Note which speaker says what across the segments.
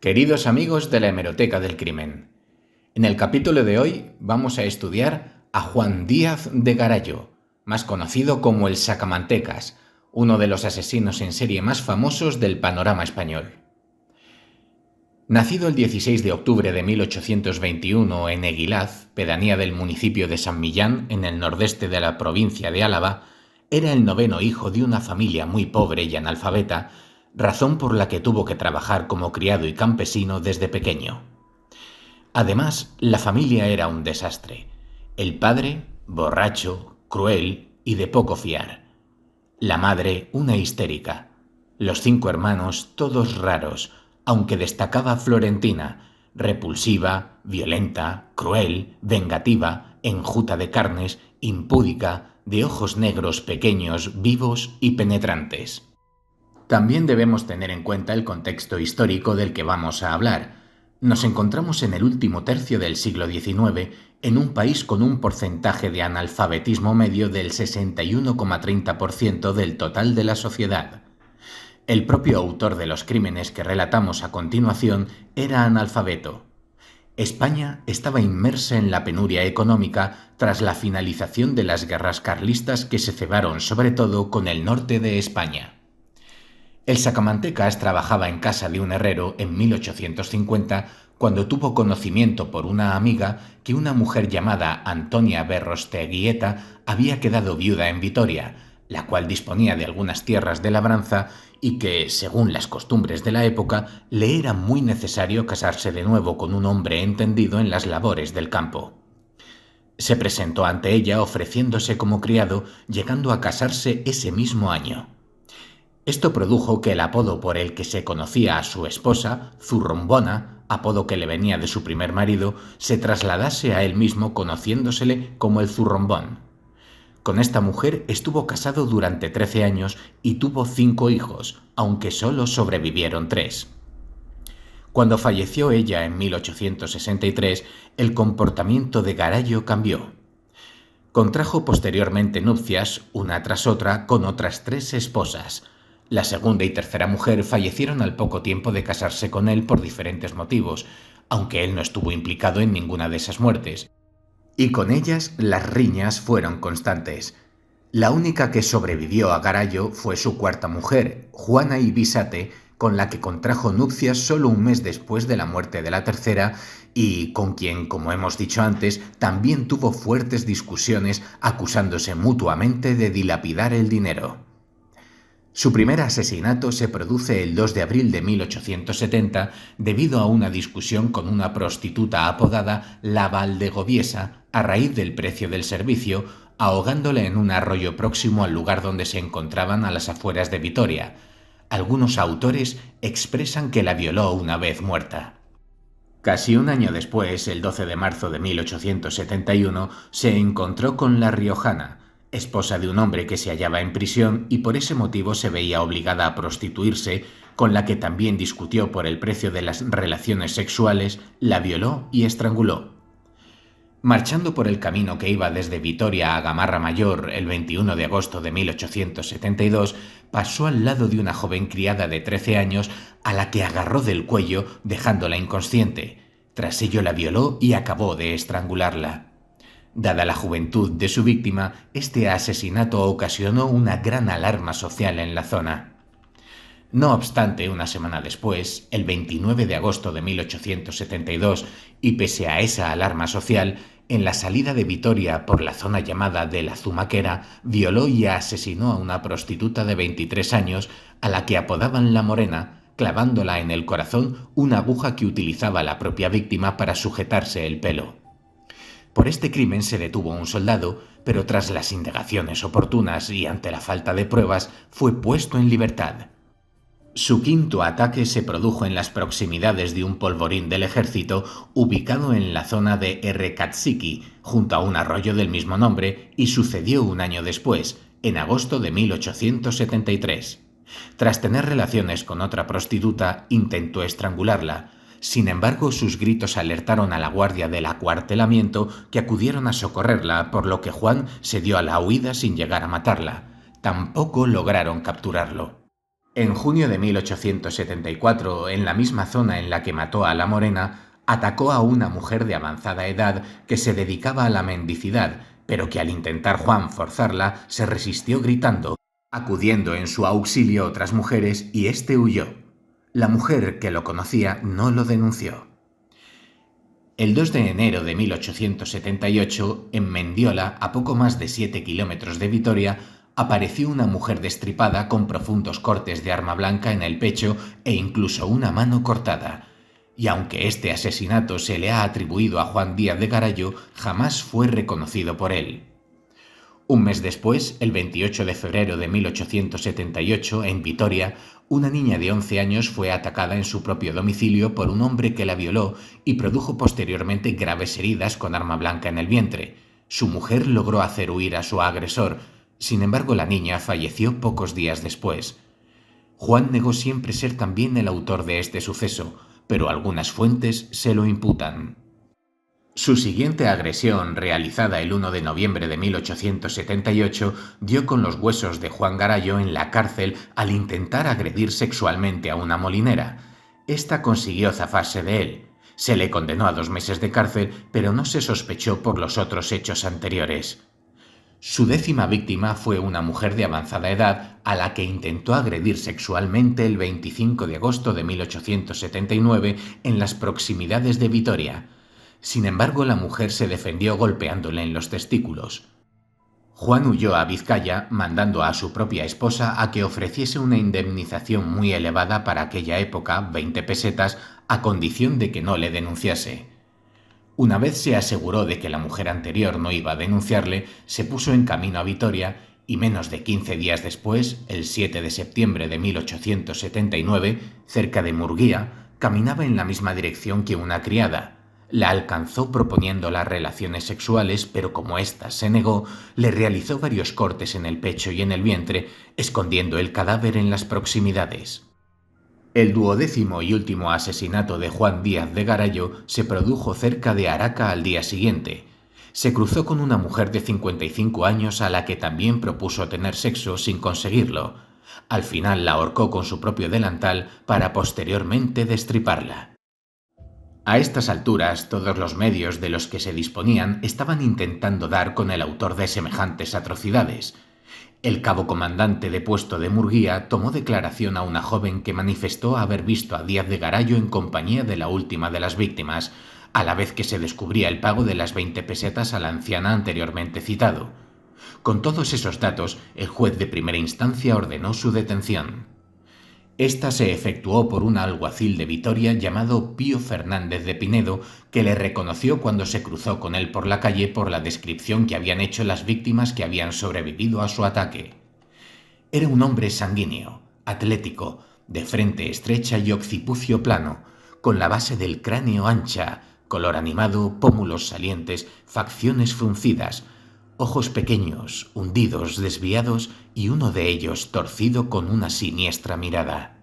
Speaker 1: Queridos amigos de la Hemeroteca del Crimen, en el capítulo de hoy vamos a estudiar a Juan Díaz de Garayo, más conocido como el Sacamantecas, uno de los asesinos en serie más famosos del panorama español. Nacido el 16 de octubre de 1821 en Eguilaz, pedanía del municipio de San Millán, en el nordeste de la provincia de Álava, era el noveno hijo de una familia muy pobre y analfabeta, razón por la que tuvo que trabajar como criado y campesino desde pequeño. Además, la familia era un desastre. El padre, borracho, cruel y de poco fiar. La madre, una histérica. Los 5 hermanos, todos raros, aunque destacaba Florentina, repulsiva, violenta, cruel, vengativa, enjuta de carnes, impúdica, de ojos negros pequeños, vivos y penetrantes. También debemos tener en cuenta el contexto histórico del que vamos a hablar. Nos encontramos en el último tercio del siglo XIX, en un país con un porcentaje de analfabetismo medio del 61,30% del total de la sociedad. El propio autor de los crímenes que relatamos a continuación era analfabeto. España estaba inmersa en la penuria económica tras la finalización de las guerras carlistas que se cebaron sobre todo con el norte de España. El Sacamantecas trabajaba en casa de un herrero en 1850 cuando tuvo conocimiento por una amiga que una mujer llamada Antonia Berrosteguieta había quedado viuda en Vitoria, la cual disponía de algunas tierras de labranza y que, según las costumbres de la época, le era muy necesario casarse de nuevo con un hombre entendido en las labores del campo. Se presentó ante ella ofreciéndose como criado, llegando a casarse ese mismo año. Esto produjo que el apodo por el que se conocía a su esposa, Zurrumbona, apodo que le venía de su primer marido, se trasladase a él mismo conociéndosele como el Zurrumbón. Con esta mujer estuvo casado durante 13 años y tuvo 5 hijos, aunque solo sobrevivieron 3. Cuando falleció ella en 1863, el comportamiento de Garayo cambió. Contrajo posteriormente nupcias, una tras otra, con otras 3 esposas. La segunda y tercera mujer fallecieron al poco tiempo de casarse con él por diferentes motivos, aunque él no estuvo implicado en ninguna de esas muertes. Y con ellas las riñas fueron constantes. La única que sobrevivió a Garayo fue su cuarta mujer, Juana Ibisate, con la que contrajo nupcias solo un mes después de la muerte de la tercera y con quien, como hemos dicho antes, también tuvo fuertes discusiones acusándose mutuamente de dilapidar el dinero. Su primer asesinato se produce el 2 de abril de 1870 debido a una discusión con una prostituta apodada La Valdegoviesa a raíz del precio del servicio, ahogándola en un arroyo próximo al lugar donde se encontraban a las afueras de Vitoria. Algunos autores expresan que la violó una vez muerta. Casi un año después, el 12 de marzo de 1871, se encontró con la riojana, esposa de un hombre que se hallaba en prisión y por ese motivo se veía obligada a prostituirse, con la que también discutió por el precio de las relaciones sexuales, la violó y estranguló. Marchando por el camino que iba desde Vitoria a Gamarra Mayor el 21 de agosto de 1872, pasó al lado de una joven criada de 13 años a la que agarró del cuello dejándola inconsciente. Tras ello la violó y acabó de estrangularla. Dada la juventud de su víctima, este asesinato ocasionó una gran alarma social en la zona. No obstante, una semana después, el 29 de agosto de 1872, y pese a esa alarma social, en la salida de Vitoria por la zona llamada de la Zumaquera, violó y asesinó a una prostituta de 23 años, a la que apodaban La Morena, clavándola en el corazón una aguja que utilizaba la propia víctima para sujetarse el pelo. Por este crimen se detuvo un soldado, pero tras las indagaciones oportunas y ante la falta de pruebas, fue puesto en libertad. Su quinto ataque se produjo en las proximidades de un polvorín del ejército ubicado en la zona de Errekatsiki, junto a un arroyo del mismo nombre, y sucedió un año después, en agosto de 1873. Tras tener relaciones con otra prostituta, intentó estrangularla. Sin embargo, sus gritos alertaron a la guardia del acuartelamiento, que acudieron a socorrerla, por lo que Juan se dio a la huida sin llegar a matarla. Tampoco lograron capturarlo. En junio de 1874, en la misma zona en la que mató a la morena, atacó a una mujer de avanzada edad que se dedicaba a la mendicidad, pero que al intentar Juan forzarla, se resistió gritando, acudiendo en su auxilio otras mujeres y éste huyó. La mujer, que lo conocía, no lo denunció. El 2 de enero de 1878, en Mendiola, a poco más de 7 kilómetros de Vitoria, apareció una mujer destripada con profundos cortes de arma blanca en el pecho e incluso una mano cortada. Y aunque este asesinato se le ha atribuido a Juan Díaz de Garallo, jamás fue reconocido por él. Un mes después, el 28 de febrero de 1878, en Vitoria, una niña de 11 años fue atacada en su propio domicilio por un hombre que la violó y produjo posteriormente graves heridas con arma blanca en el vientre. Su mujer logró hacer huir a su agresor. Sin embargo, la niña falleció pocos días después. Juan negó siempre ser también el autor de este suceso, pero algunas fuentes se lo imputan. Su siguiente agresión, realizada el 1 de noviembre de 1878, dio con los huesos de Juan Garallo en la cárcel al intentar agredir sexualmente a una molinera. Esta consiguió zafarse de él. Se le condenó a 2 meses de cárcel, pero no se sospechó por los otros hechos anteriores. Su 10ª víctima fue una mujer de avanzada edad a la que intentó agredir sexualmente el 25 de agosto de 1879 en las proximidades de Vitoria. Sin embargo, la mujer se defendió golpeándole en los testículos. Juan huyó a Vizcaya, mandando a su propia esposa a que ofreciese una indemnización muy elevada para aquella época, 20 pesetas, a condición de que no le denunciase. Una vez se aseguró de que la mujer anterior no iba a denunciarle, se puso en camino a Vitoria y menos de 15 días después, el 7 de septiembre de 1879, cerca de Murguía, caminaba en la misma dirección que una criada. La alcanzó proponiéndola relaciones sexuales, pero como ésta se negó, le realizó varios cortes en el pecho y en el vientre, escondiendo el cadáver en las proximidades. El 12º y último asesinato de Juan Díaz de Garallo se produjo cerca de Araca al día siguiente. Se cruzó con una mujer de 55 años a la que también propuso tener sexo sin conseguirlo. Al final la ahorcó con su propio delantal para posteriormente destriparla. A estas alturas, todos los medios de los que se disponían estaban intentando dar con el autor de semejantes atrocidades. El cabo comandante de puesto de Murguía tomó declaración a una joven que manifestó haber visto a Díaz de Garallo en compañía de la última de las víctimas, a la vez que se descubría el pago de las 20 pesetas a la anciana anteriormente citado. Con todos esos datos, el juez de primera instancia ordenó su detención. Esta se efectuó por un alguacil de Vitoria llamado Pío Fernández de Pinedo, que le reconoció cuando se cruzó con él por la calle por la descripción que habían hecho las víctimas que habían sobrevivido a su ataque. Era un hombre sanguíneo, atlético, de frente estrecha y occipucio plano, con la base del cráneo ancha, color animado, pómulos salientes, facciones fruncidas, ojos pequeños, hundidos, desviados y uno de ellos torcido con una siniestra mirada.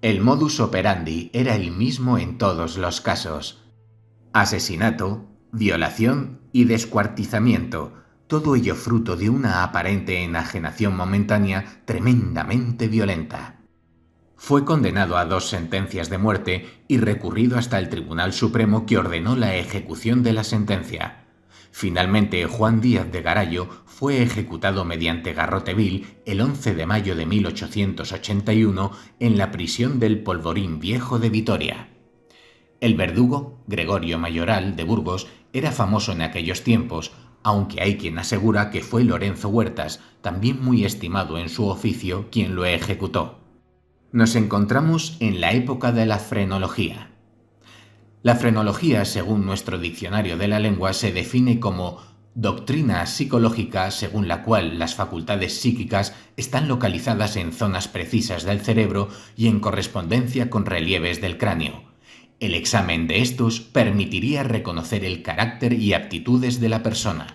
Speaker 1: El modus operandi era el mismo en todos los casos. Asesinato, violación y descuartizamiento, todo ello fruto de una aparente enajenación momentánea tremendamente violenta. Fue condenado a 2 sentencias de muerte y recurrido hasta el Tribunal Supremo que ordenó la ejecución de la sentencia. Finalmente, Juan Díaz de Garallo fue ejecutado mediante garrote vil el 11 de mayo de 1881 en la prisión del Polvorín Viejo de Vitoria. El verdugo, Gregorio Mayoral, de Burgos, era famoso en aquellos tiempos, aunque hay quien asegura que fue Lorenzo Huertas, también muy estimado en su oficio, quien lo ejecutó. Nos encontramos en la época de la frenología. La frenología, según nuestro diccionario de la lengua, se define como doctrina psicológica según la cual las facultades psíquicas están localizadas en zonas precisas del cerebro y en correspondencia con relieves del cráneo. El examen de estos permitiría reconocer el carácter y aptitudes de la persona.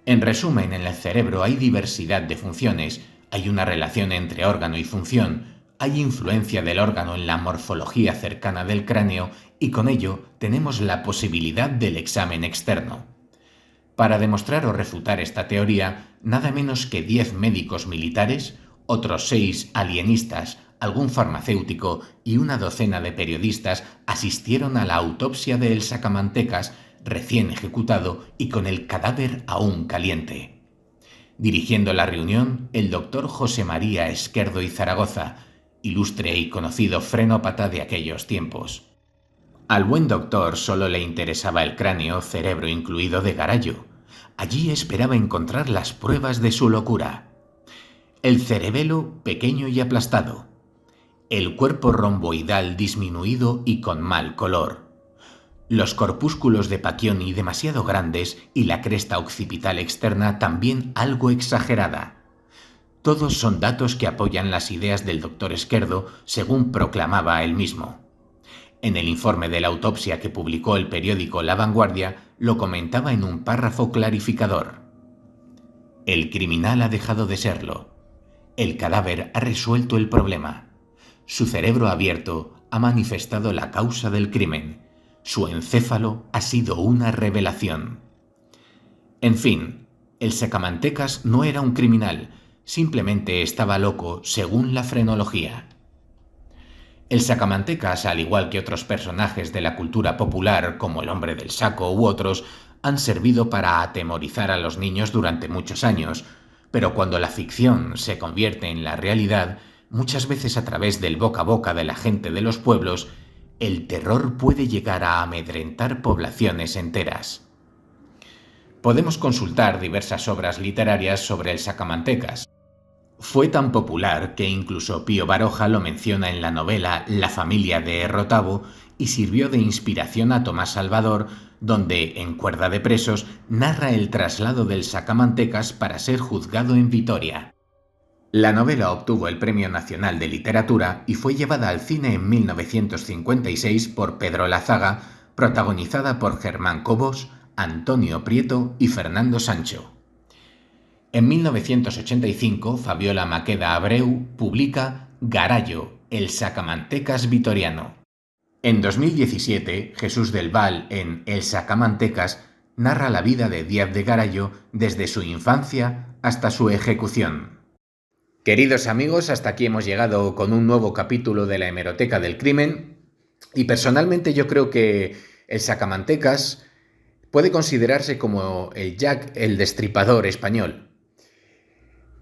Speaker 1: En resumen, en el cerebro hay diversidad de funciones, hay una relación entre órgano y función, hay influencia del órgano en la morfología cercana del cráneo y con ello tenemos la posibilidad del examen externo. Para demostrar o refutar esta teoría, nada menos que 10 médicos militares, Otros 6 alienistas, algún farmacéutico y una docena de periodistas asistieron a la autopsia de El Sacamantecas, recién ejecutado y con el cadáver aún caliente. Dirigiendo la reunión, el doctor José María Esquerdo y Zaragoza, ilustre y conocido frenópata de aquellos tiempos. Al buen doctor solo le interesaba el cráneo, cerebro incluido, de Garallo. Allí esperaba encontrar las pruebas de su locura. El cerebelo pequeño y aplastado. El cuerpo romboidal disminuido y con mal color. Los corpúsculos de Pacchioni demasiado grandes y la cresta occipital externa también algo exagerada. Todos son datos que apoyan las ideas del doctor Esquerdo, según proclamaba él mismo. En el informe de la autopsia que publicó el periódico La Vanguardia, lo comentaba en un párrafo clarificador. El criminal ha dejado de serlo. El cadáver ha resuelto el problema. Su cerebro abierto ha manifestado la causa del crimen. Su encéfalo ha sido una revelación. En fin, el Sacamantecas no era un criminal, simplemente estaba loco según la frenología. El Sacamantecas, al igual que otros personajes de la cultura popular como el Hombre del Saco u otros, han servido para atemorizar a los niños durante muchos años, pero cuando la ficción se convierte en la realidad, muchas veces a través del boca a boca de la gente de los pueblos, el terror puede llegar a amedrentar poblaciones enteras. Podemos consultar diversas obras literarias sobre el Sacamantecas. Fue tan popular que incluso Pío Baroja lo menciona en la novela La familia de Errotavo y sirvió de inspiración a Tomás Salvador, donde, en Cuerda de presos, narra el traslado del Sacamantecas para ser juzgado en Vitoria. La novela obtuvo el Premio Nacional de Literatura y fue llevada al cine en 1956 por Pedro Lazaga, protagonizada por Germán Cobos, Antonio Prieto y Fernando Sancho. En 1985, Fabiola Maqueda Abreu publica Garallo, el Sacamantecas vitoriano. En 2017, Jesús del Val, en El Sacamantecas, narra la vida de Díaz de Garallo desde su infancia hasta su ejecución. Queridos amigos, hasta aquí hemos llegado con un nuevo capítulo de la Hemeroteca del Crimen, y personalmente yo creo que el Sacamantecas puede considerarse como el Jack el Destripador español.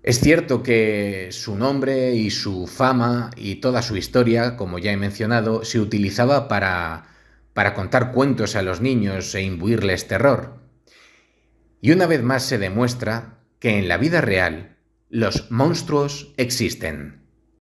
Speaker 1: Es cierto que su nombre y su fama y toda su historia, como ya he mencionado, se utilizaba para contar cuentos a los niños e imbuirles terror. Y una vez más se demuestra que en la vida real los monstruos existen.